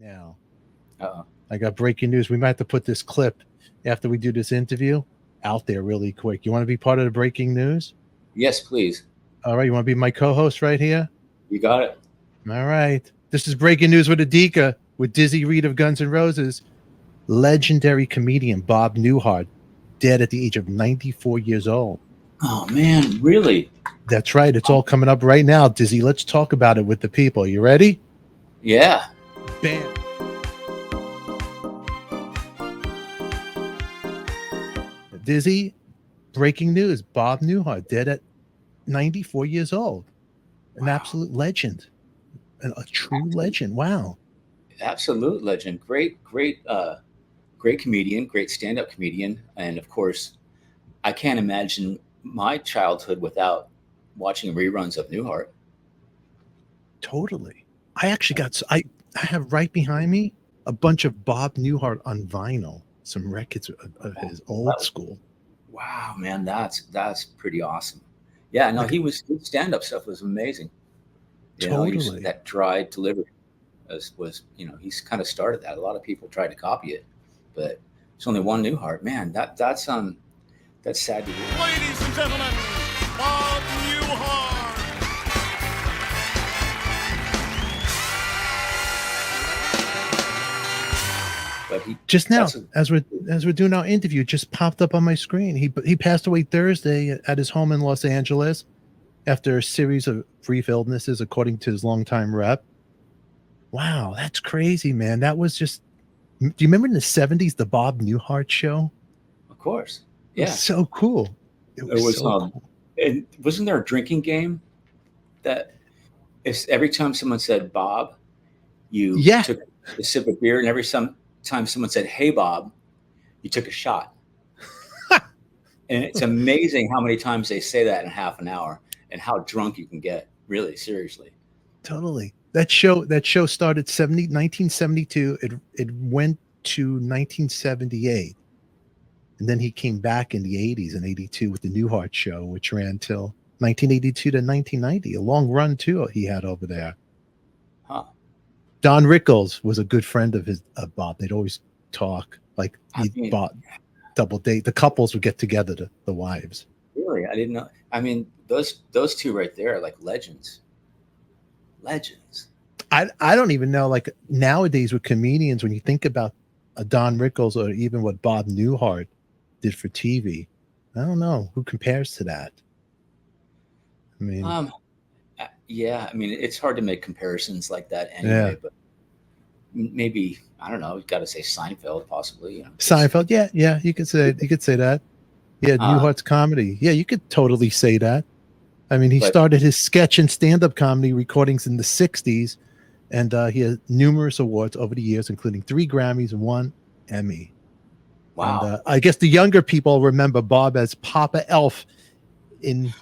Now, Uh-oh. I got breaking news. We might have to put this clip after we do this interview out there really quick. You want to be part of the breaking news? Yes, please. All right. You want to be my co-host right here? You got it. All right. This is breaking news with ADIKA with Dizzy Reed of Guns N' Roses. Legendary comedian Bob Newhart, dead at the age of 94 years old. Oh, man, really? That's right. It's all coming up right now, Dizzy. Let's talk about it with the people. You ready? Yeah. Bam. Dizzy, breaking news. Bob Newhart, dead at 94 years old. An absolute legend. A true legend. Wow. Absolute legend. Great comedian, great stand-up comedian. And of course, I can't imagine my childhood without watching reruns of Newhart. Totally. I actually got, I have right behind me a bunch of Bob Newhart on vinyl, some records of his old school. Wow, man, that's pretty awesome. Yeah, no, his stand-up stuff was amazing. You know, that dry delivery was he's kind of started that. A lot of people tried to copy it, but it's only one Newhart. Man, that's sad to hear. Ladies and gentlemen, Bob Newhart. But he just now, as we're doing our interview, just popped up on my screen. He passed away Thursday at his home in Los Angeles after a series of brief illnesses, according to his longtime rep. Wow, that's crazy, man. That was just. Do you remember in the 70s the Bob Newhart show? Of course, yeah, it was so cool. It was so cool. And wasn't there a drinking game that if every time someone said Bob, you took a sip of beer, and every time someone said, "Hey, Bob," you took a shot. And it's amazing how many times they say that in half an hour and how drunk you can get. Really, seriously. Totally. That show started 1972. It went to 1978. And then he came back in the 80s and 82 with the Newhart show, which ran till 1982 to 1990. A long run, too, he had over there. Huh. Don Rickles was a good friend of Bob. They'd always talk. Like he bought double date. The couples would get together, the wives. Really? I didn't know. I mean, those two right there are like legends. Legends. I don't even know, like nowadays with comedians, when you think about a Don Rickles or even what Bob Newhart did for TV, I don't know who compares to that. I mean, yeah, I mean, it's hard to make comparisons like that anyway, but maybe, I don't know, you've got to say Seinfeld possibly. Seinfeld, yeah, you could say that. Yeah, Newhart's comedy. Yeah, you could totally say that. I mean, he started his sketch and stand-up comedy recordings in the 60s, and he had numerous awards over the years, including 3 Grammys and 1 Emmy. Wow. And, I guess the younger people remember Bob as Papa Elf in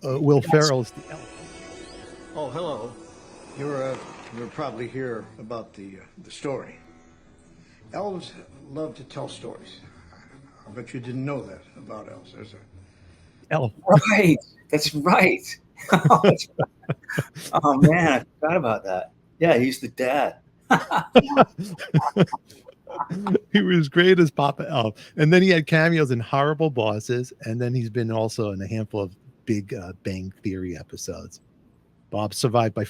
Will Ferrell's The Elf. Oh, hello. You're probably here about the story. Elves love to tell stories. I bet you didn't know that about elves. There's a elf. Right. That's right. Oh man, I forgot about that. Yeah, he's the dad. He was great as Papa Elf. And then he had cameos in Horrible Bosses, and then he's been also in a handful of Big Bang Theory episodes. Bob survived by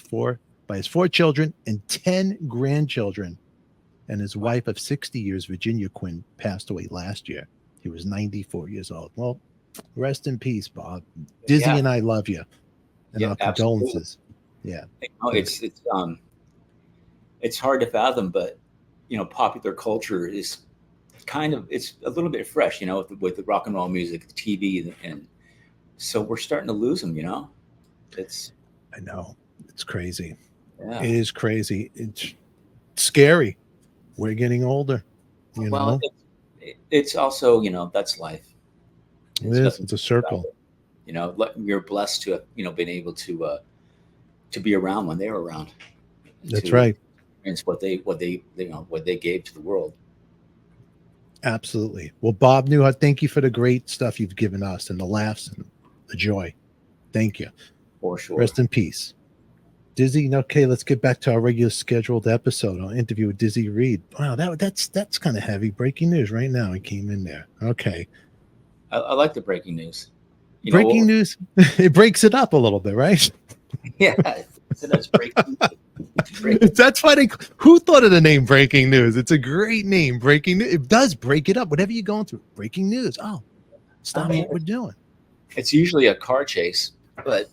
his 4 children and 10 grandchildren. And his wife of 60 years, Virginia Quinn, passed away last year. He was 94 years old. Well, rest in peace, Bob. Dizzy and I love you. And our condolences. Yeah. It's hard to fathom, but popular culture is it's a little bit fresh, with the rock and roll music, the TV, and so we're starting to lose them, I know. It's crazy. Yeah. It is crazy. It's scary. We're getting older. Well, it's also, that's life. It's a circle. You're blessed to have, been able to be around when they were around. That's right. Experience what they gave to the world. Absolutely. Well, Bob Newhart, thank you for the great stuff you've given us and the laughs and the joy. Thank you. For sure. Rest in peace. Dizzy, okay, let's get back to our regular scheduled episode. I'll interview with Dizzy Reed. Wow, that's kind of heavy. Breaking news right now. He came in there. Okay. I like the breaking news. Breaking news, it breaks it up a little bit, right? Yeah. So that's breaking. That's funny. Who thought of the name Breaking News? It's a great name. Breaking News. It does break it up. Whatever you're going through. Breaking news. Oh, stop what we're doing. It's usually a car chase, but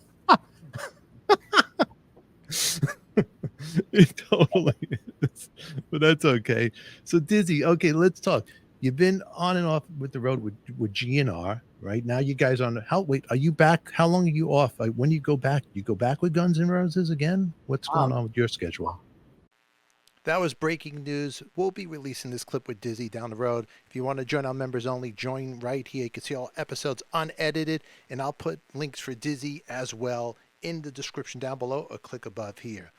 It totally is. But that's okay. So Dizzy, okay, let's talk. You've been on and off with the road with GNR, right? Now you guys on wait, are you back? How long are you off? When you go back? You go back with Guns N' Roses again? What's going on with your schedule? That was breaking news. We'll be releasing this clip with Dizzy down the road. If you want to join our members only, join right here. You can see all episodes unedited, and I'll put links for Dizzy as well in the description down below or click above here.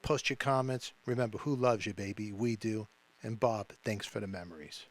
Post your comments. Remember, who loves you, baby? We do. And Bob, thanks for the memories.